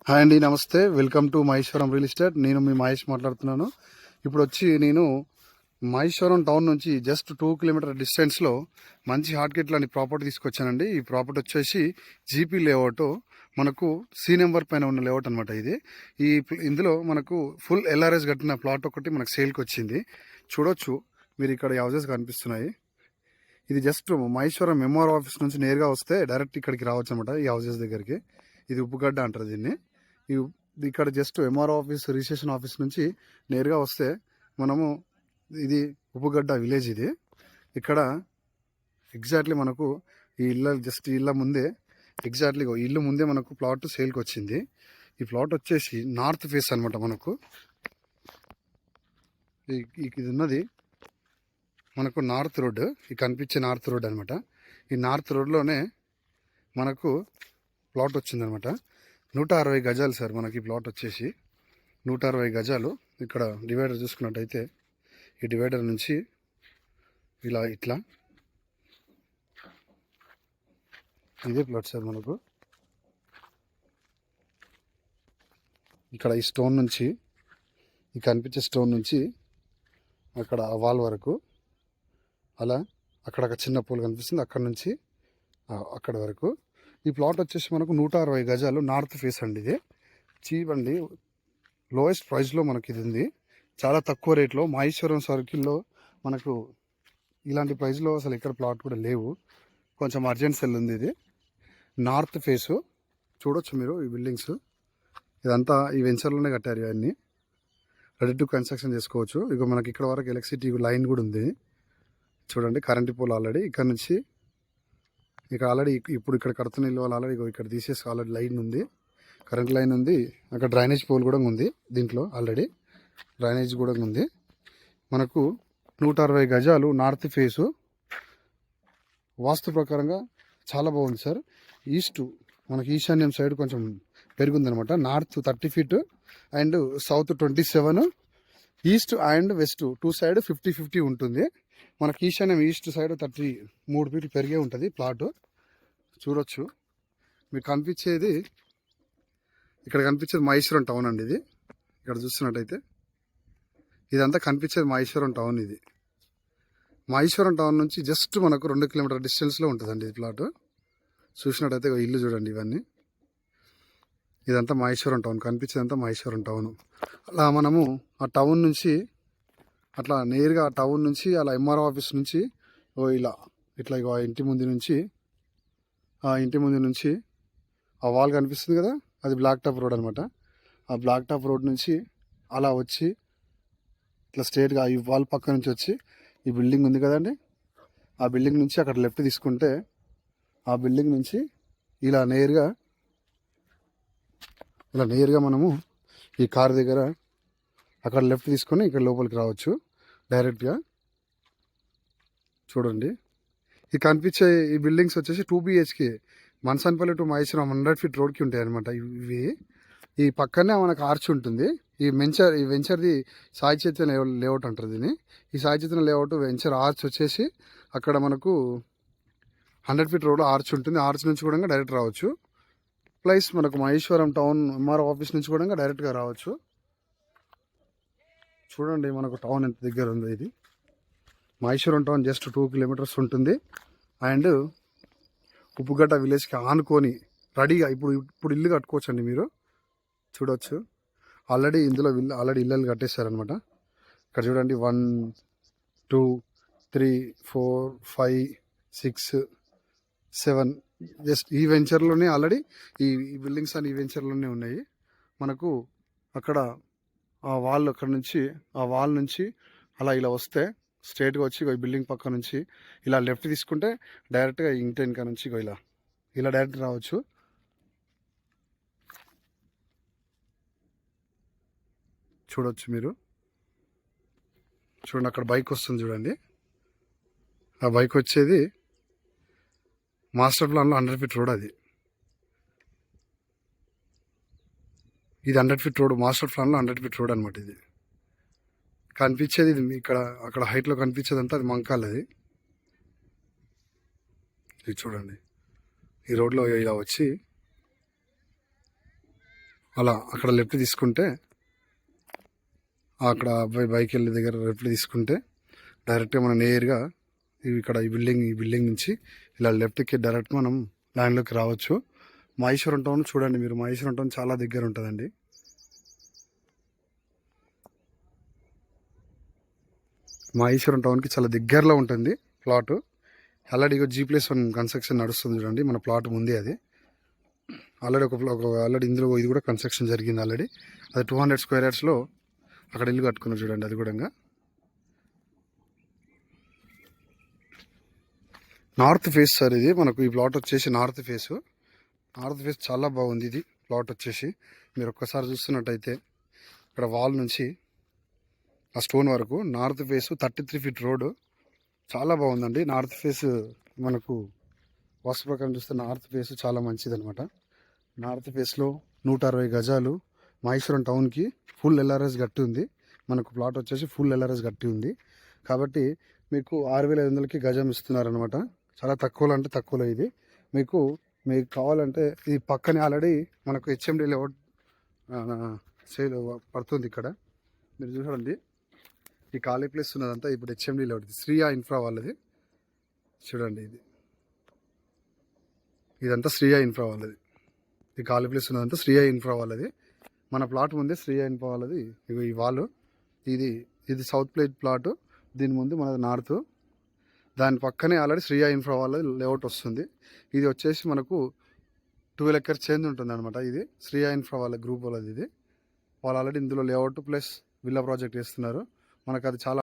Hi అండి, నమస్తే. Welcome to Maheshwaram real estate. నేను మీ మహేష్ మాట్లాడుతున్నాను. ఇప్పుడు నేను మహేశ్వరం టౌన్ నుంచి జస్ట్ 2 కిలోమీటర్ డిస్టెన్స్లో మంచి హార్ట్గేట్ లాంటి ప్రాపర్టీ తీసుకొచ్చానండి. ఈ ప్రాపర్టీ వచ్చేసి జీపీ లేఅవుట్, మనకు సి నెంబర్ పైన ఉన్న లేఅవుట్ అనమాట. ఇందులో మనకు ఫుల్ ఎల్ఆర్ఎస్ కట్టిన ప్లాట్ ఒకటి మనకు సేల్కి వచ్చింది. చూడొచ్చు మీరు, ఇక్కడ హౌసెస్ కనిపిస్తున్నాయి. ఇది జస్ట్ మహేశ్వరం ఎంఆర్ ఆఫీస్ నుంచి నేరుగా వస్తే డైరెక్ట్ ఇక్కడికి రావచ్చు అనమాట, ఈ హౌసెస్ దగ్గరికి. ఇది ఉప్పుగడ్డ అంటారు దీన్ని. ఇక్కడ just MRO office, registration office నుంచి నేరుగా వస్తే మనము, ఇది ఉప్పుగడ్డ విలేజ్. ఇది ఇక్కడ ఎగ్జాక్ట్లీ మనకు ఈ ఇళ్ళ ముందే, ఎగ్జాక్ట్లీ ఇల్లు ముందే మనకు ప్లాట్ సేల్కి వచ్చింది. ఈ ప్లాట్ వచ్చేసి నార్త్ ఫేస్ అనమాట. మనకు ఇది ఉన్నది మనకు నార్త్ రోడ్, ఈ కనిపించే నార్త్ రోడ్ అనమాట. ఈ నార్త్ రోడ్లోనే మనకు ప్లాట్ వచ్చిందనమాట. 160 గజాలు సార్ మనకి ప్లాట్ వచ్చేసి 160 గజాలు. ఇక్కడ డివైడర్ చూసుకున్నట్టయితే ఈ డివైడర్ నుంచి ఇట్లా ఇదే ప్లాట్ సార్ మనకు. ఇక్కడ ఈ స్టోన్ నుంచి, ఈ కనిపించే స్టోన్ నుంచి అక్కడ వాల్ వరకు, అలా అక్కడ చిన్న పూలు కనిపిస్తుంది, అక్కడ నుంచి అక్కడ వరకు. ఈ ప్లాట్ వచ్చేసి మనకు 160 గజాలు, నార్త్ ఫేస్ అండి. ఇది చీప్ అండి, లోయెస్ట్ ప్రైస్లో మనకి ఇది ఉంది. చాలా తక్కువ రేట్లో మహేశ్వరం సర్కిల్లో మనకు ఇలాంటి ప్రైస్లో అసలు ఎక్కడ ప్లాట్ కూడా లేవు. కొంచెం అర్జెంట్ సెల్ ఉంది. ఇది నార్త్ ఫేసు. చూడొచ్చు మీరు ఈ బిల్డింగ్స్. ఇదంతా ఈ వెంచర్లోనే కట్టారు. ఇవన్నీ రెడీ టు కన్స్ట్రక్షన్ చేసుకోవచ్చు. ఇక మనకి ఇక్కడ వరకు ఎలక్ట్రిసిటీ లైన్ కూడా ఉంది. చూడండి, కరెంటు పోల్ ఆల్రెడీ ఇక్కడ నుంచి ఇక్కడ ఆల్రెడీ, ఇప్పుడు ఇక్కడ కడుతున్న ఇల్లు వాళ్ళు ఆల్రెడీ ఇక్కడ తీసేసి ఆల్రెడీ లైన్ ఉంది, కరెంట్ లైన్ ఉంది. అక్కడ డ్రైనేజ్ పోల్ కూడా ఉంది. దీంట్లో ఆల్రెడీ డ్రైనేజ్ కూడా ఉంది. మనకు 160 గజాలు, నార్త్ ఫేసు. వాస్తు ప్రకారంగా చాలా బాగుంది సార్. మనకి ఈశాన్యం సైడ్ కొంచెం పెరుగుందనమాట. North 30 feet and south 27, east and west 2 side 50-50 ఉంటుంది. మనకి ఈశాన్యం ఈస్ట్ సైడ్ 33 ఫీట్లు పెరిగే ఉంటుంది ప్లాట్. చూడొచ్చు మీకు కనిపించేది, ఇక్కడ కనిపించేది మహేశ్వరం టౌన్ అండి. ఇది ఇక్కడ చూస్తున్నట్టయితే ఇదంతా కనిపించేది మహేశ్వరం టౌన్. ఇది మహేశ్వరం టౌన్ నుంచి జస్ట్ మనకు 2 కిలోమీటర్ డిస్టెన్స్లో ఉంటుందండి ఇది ప్లాట్. చూసినట్టయితే ఇల్లు చూడండి, ఇవన్నీ ఇదంతా మహేశ్వరం టౌన్, కనిపించేదంతా మహేశ్వరం టౌన్. అలా మనము ఆ టౌన్ నుంచి అట్లా నేరుగా ఆ టౌన్ నుంచి అలా ఎంఆర్ఓ ఆఫీస్ నుంచి ఇట్లా ఆ ఇంటి ముందు నుంచి ఆ వాల్ కనిపిస్తుంది కదా, అది బ్లాక్ టాప్ రోడ్ అనమాట. ఆ బ్లాక్ టాప్ రోడ్ నుంచి అలా వచ్చి ఇట్లా స్ట్రేట్గా ఈ వాల్ పక్క నుంచి వచ్చి ఈ బిల్డింగ్ ఉంది కదండి, ఆ బిల్డింగ్ నుంచి అక్కడ లెఫ్ట్ తీసుకుంటే, ఆ బిల్డింగ్ నుంచి ఇలా నేరుగా మనము ఈ కార్ దగ్గర అక్కడ లెఫ్ట్ తీసుకొని ఇక్కడ లోపలికి రావచ్చు డైరెక్ట్గా. చూడండి, ఈ కనిపించే ఈ బిల్డింగ్స్ వచ్చేసి 2 BHK, Mansanpally to Maheshwaram 100 feet రోడ్కి ఉంటాయి అనమాట ఇవి. ఈ పక్కనే మనకు ఆర్చ్ ఉంటుంది. ఈ వెంచర్ది సాయి చైతన్య లేఅవుట్ అంటారు దీన్ని. ఈ Sai Chaitanya layout venture arch వచ్చేసి అక్కడ మనకు 100 ఫీట్ రోడ్ ఆర్చ్ ఉంటుంది. ఆర్చ్ నుంచి కూడా డైరెక్ట్ రావచ్చు. ప్లస్ మనకు మహేశ్వరం టౌన్ ఎంఆర్ఓ ఆఫీస్ నుంచి కూడా డైరెక్ట్గా రావచ్చు. చూడండి మనకు టౌన్ ఎంత దగ్గర ఉందో. ఇది మహేశ్వరం టౌన్ జస్ట్ 2 కిలోమీటర్స్ ఉంటుంది. అండ్ ఉప్పుగడ్డ విలేజ్కి ఆనుకొని రెడీగా ఇప్పుడు ఇల్లు కట్టుకోవచ్చండి మీరు. చూడవచ్చు ఆల్రెడీ ఇందులో ఇల్లు కట్టేశారనమాట. ఇక్కడ చూడండి 1, 2, 3, 4, 5, 6, 7 జస్ట్ ఈ వెంచర్లోనే ఆల్రెడీ ఈ బిల్డింగ్స్ అన్ని ఈ వెంచర్లోనే ఉన్నాయి. మనకు అక్కడ ఆ వాల్ నుంచి అలా ఇలా వస్తే స్ట్రైట్గా వచ్చి ఈ బిల్డింగ్ పక్క నుంచి ఇలా లెఫ్ట్ తీసుకుంటే డైరెక్ట్గా ఇంటి వెనక నుంచి ఇలా డైరెక్ట్ రావచ్చు. చూడొచ్చు మీరు. చూడండి అక్కడ బైక్ వస్తుంది చూడండి. ఆ బైక్ వచ్చేది మాస్టర్ ప్లాన్లో 100 ఫీట్ రోడ్. ఇది 100 ఫీట్ రోడ్, మాస్టర్ ప్లాన్లో 100 ఫీట్ రోడ్ అనమాట. ఇది కనిపించేది, ఇది ఇక్కడ అక్కడ హైట్లో కనిపించేదంతా అది మంకాల్. ఇది చూడండి, ఈ రోడ్లో ఇలా వచ్చి అలా అక్కడ లెఫ్ట్ తీసుకుంటే అక్కడ అబ్బాయి బైక్ వెళ్ళే దగ్గర లెఫ్ట్ తీసుకుంటే డైరెక్ట్గా మనం నేరుగా ఇక్కడ ఈ బిల్డింగ్ నుంచి ఇలా లెఫ్ట్కి డైరెక్ట్ మనం ల్యాండ్లోకి రావచ్చు. మహేశ్వరం టౌన్ చూడండి మీరు, మహేశ్వరం టౌన్ చాలా దగ్గర ఉంటుందండి. మహేశ్వరం టౌన్కి చాలా దగ్గరలో ఉంటుంది ప్లాటు. ఆల్రెడీ G+1 కన్స్ట్రక్షన్ నడుస్తుంది చూడండి, మన ప్లాట్ ముందే అది. ఆల్రెడీ ఆల్రెడీ ఇందులో ఇది కూడా కన్స్ట్రక్షన్ జరిగింది ఆల్రెడీ. అది 200 స్క్వేర్ యార్డ్స్లో అక్కడ ఇల్లు కట్టుకున్నారు చూడండి. అది కూడా నార్త్ ఫేస్ సార్ ఇది. మనకు ఈ ప్లాట్ వచ్చేసి నార్త్ ఫేస్ చాలా బాగుంది. ఇది ప్లాట్ వచ్చేసి మీరు ఒక్కసారి చూస్తున్నట్టయితే ఇక్కడ వాల్ నుంచి ఆ స్టోన్ వరకు నార్త్ ఫేస్ 33 ఫీట్ రోడ్ చాలా బాగుందండి. నార్త్ ఫేస్ మనకు వాస్తు ప్రకారం చూస్తే నార్త్ ఫేస్ చాలా మంచిది అనమాట. నార్త్ ఫేస్లో 160 గజాలు మహేశ్వరం టౌన్కి ఫుల్ LRS గట్టి ఉంది. మనకు ప్లాట్ వచ్చేసి ఫుల్ LRS గట్టి ఉంది కాబట్టి మీకు 6,500కి గజం ఇస్తున్నారనమాట. చాలా తక్కువలో అంటే తక్కువలో ఇది. మీకు కావాలంటే ఈ పక్కనే ఆల్రెడీ మనకు HMD లేఅవుట్ సేల్ పడుతుంది. ఇక్కడ మీరు చూడండి, ఈ ఖాళీ ప్లేస్ ఉన్నదంతా ఇప్పుడు HMD లేఅవుట్, శ్రీయా ఇన్ఫ్రా వాళ్ళది. చూడండి ఇదంతా శ్రీయా ఇన్ఫ్రా వాళ్ళది. ఈ ఖాళీ ప్లేస్ ఉన్నదంతా శ్రీయా ఇన్ఫ్రా వాళ్ళది. మన ప్లాట్ ముందే శ్రీయా ఇన్ఫ్రా వాళ్ళది. ఈ వాళ్ళు ఇది సౌత్ ప్లేట్ ప్లాట్, దీని ముందు మనది నార్త్, దాని పక్కనే ఆల్రెడీ శ్రీయా ఇన్ఫ్రా వాళ్ళది లేఅవుట్ వస్తుంది. ఇది వచ్చేసి మనకు 12 ఎకర్స్ చేంజ్ ఉంటుంది అనమాట. ఇది శ్రీయా ఇన్ఫ్రా వాళ్ళ గ్రూప్ వాళ్ళది. ఇది వాళ్ళు ఆల్రెడీ ఇందులో లేఅవుట్ ప్లస్ విల్లా ప్రాజెక్ట్ చేస్తున్నారు. మనకు అది చాలా